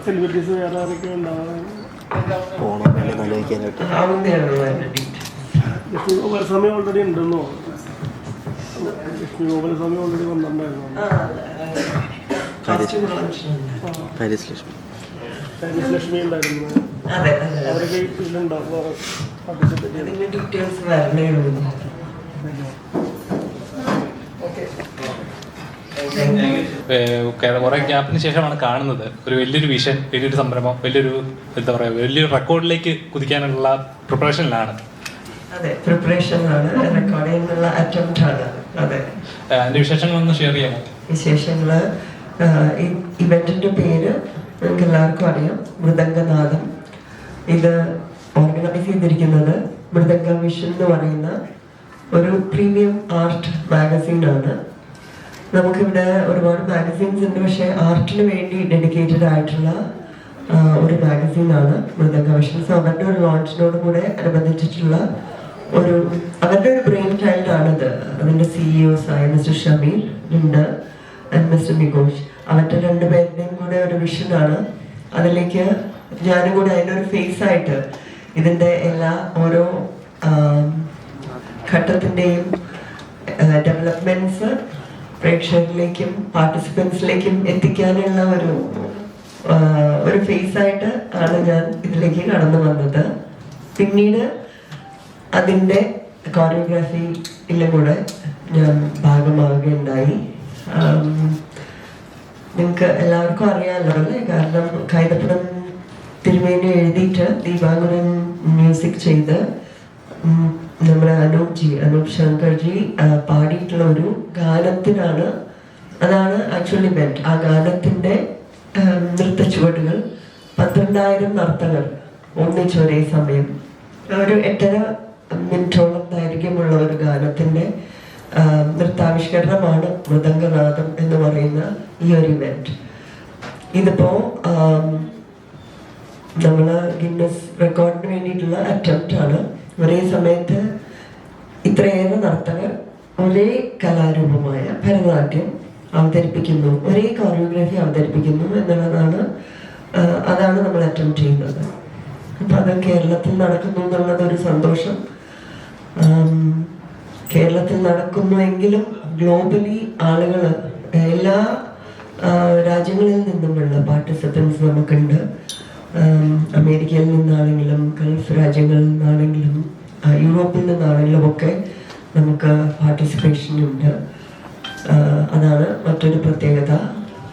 Celebrities വേറെ ആരൊക്കെ ഉണ്ടാവും ഗോപാലസ്വാമി ഓൾറെഡി ഉണ്ടെന്നോ? ഗോപാലസ്വാമി ഓൾറെഡി വന്നിട്ടുണ്ടായിരുന്നു. ലക്ഷ്മി ഉണ്ടായിരുന്നു. അവരൊക്കെ ഇതിലുണ്ടാവും. കുറെ ഗ്യാപ്പിന് ശേഷമാണ് കാണുന്നത്. ഒരു വലിയൊരു വിഷൻ, വലിയൊരു സംരംഭം, വലിയൊരു എന്താ പറയുക, വലിയൊരു റെക്കോർഡിലേക്ക് കുതിക്കാനുള്ള പ്രിപ്പറേഷനിലാണ്. അതിന്റെ വിശേഷങ്ങളൊന്ന് ഷെയർ ചെയ്യാമോ? വിശേഷങ്ങള്, ഇവന്റിന്റെ പേര് നിങ്ങൾക്ക് എല്ലാവർക്കും അറിയാം, മൃദംഗനാഥം. ഇത് ഓർഗനൈസ് ചെയ്തിരിക്കുന്നത് മൃദംഗ വിഷൻ എന്ന് പറയുന്ന ഒരു പ്രീമിയം ആർട്ട് മാഗസീനാണ്. നമുക്കിവിടെ ഒരുപാട് മാഗസീൻസ് ഉണ്ട്, പക്ഷെ ആർട്ടിന് വേണ്ടി ഡെഡിക്കേറ്റഡ് ആയിട്ടുള്ള ഒരു മാഗസീനാണ് മൃദംഗ വിഷൻ. സോ അവരുടെ ഒരു ലോഞ്ചിനോട് കൂടെ അനുബന്ധിച്ചിട്ടുള്ള അവരുടെ ഒരു ബ്രെയിൻ ചൈൽഡ് ആണിത്. അതിന്റെ CEOs ആയ മിസ്റ്റർ ഷമീർ ഉണ്ട് ആൻഡ് മിസ്റ്റർ നികോഷ്. അവരുടെ രണ്ടുപേരുടെയും കൂടെ ഒരു വിഷനാണ്. അതിലേക്ക് ഞാനും കൂടെ അതിൻ്റെ ഒരു ഫേസ് ആയിട്ട് ഇതിന്റെ എല്ലാ ഓരോ ഘട്ടത്തിന്റെയും ഡെവലപ്മെന്റ്സ് പ്രേക്ഷകരിലേക്കും പാർട്ടിസിപ്പൻസിലേക്കും എത്തിക്കാനുള്ള ഒരു ഫേസ് ആയിട്ട് ആണ് ഞാൻ ഇതിലേക്ക് കടന്നു വന്നത്. പിന്നീട് അതിൻ്റെ കോറിയോഗ്രാഫിയിലും കൂടെ ഞാൻ ഭാഗമാവുകയുണ്ടായി. നിങ്ങൾക്ക് എല്ലാവർക്കും അറിയാമല്ലോ അല്ലേ? കാരണം കൈതപ്പുറം തിരുമേനി എഴുതിയിട്ട് ദീപാങ്കുരൻ മ്യൂസിക് ചെയ്ത് നമ്മുടെ അനൂപ് ശങ്കർജി പാടിയിട്ടുള്ള ഒരു ഗാനത്തിനാണ്. അതാണ് ആക്ച്വലി ഇവന്റ്. ആ ഗാനത്തിന്റെ നൃത്തച്ചുവടുകൾ 12,000 നർത്തകർ ഒന്നിച്ച് ഒരേ സമയം ഒരു 8.5 മിനിറ്റോളം ദൈർഘ്യമുള്ള ഒരു ഗാനത്തിന്റെ നൃത്താവിഷ്കരണമാണ് മൃദംഗനാഥം എന്ന് പറയുന്ന ഈ ഒരു ഇവന്റ്. ഇതിപ്പോ നമ്മള് ഗിന്നസ് റെക്കോർഡിന് വേണ്ടിയിട്ടുള്ള അറ്റംപ്റ്റ് ആണ്. ഒരേ സമയത്ത് ഇത്രയേറെ നർത്തകർ ഒരേ കലാരൂപമായ ഭരതനാട്യം അവതരിപ്പിക്കുന്നു, ഒരേ കോറിയോഗ്രാഫി അവതരിപ്പിക്കുന്നു എന്നുള്ളതാണ്. അതാണ് നമ്മൾ അറ്റംപ്റ്റ് ചെയ്യുന്നത്. അപ്പൊ അത് കേരളത്തിൽ നടക്കുന്നു എന്നുള്ളത് ഒരു സന്തോഷം. കേരളത്തിൽ നടക്കുന്നുവെങ്കിലും ഗ്ലോബലി ആളുകൾ എല്ലാ രാജ്യങ്ങളിൽ നിന്നുമുള്ള പാർട്ടിസിപ്പൻസ് നമുക്കുണ്ട്. അമേരിക്കയിൽ നിന്നാണെങ്കിലും ഗൾഫ് രാജ്യങ്ങളിൽ നിന്നാണെങ്കിലും യൂറോപ്പിൽ നിന്നാണെങ്കിലും ഒക്കെ നമുക്ക് പാർട്ടിസിപ്പേഷൻ ഉണ്ട്. അതാണ് മറ്റൊരു പ്രത്യേകത.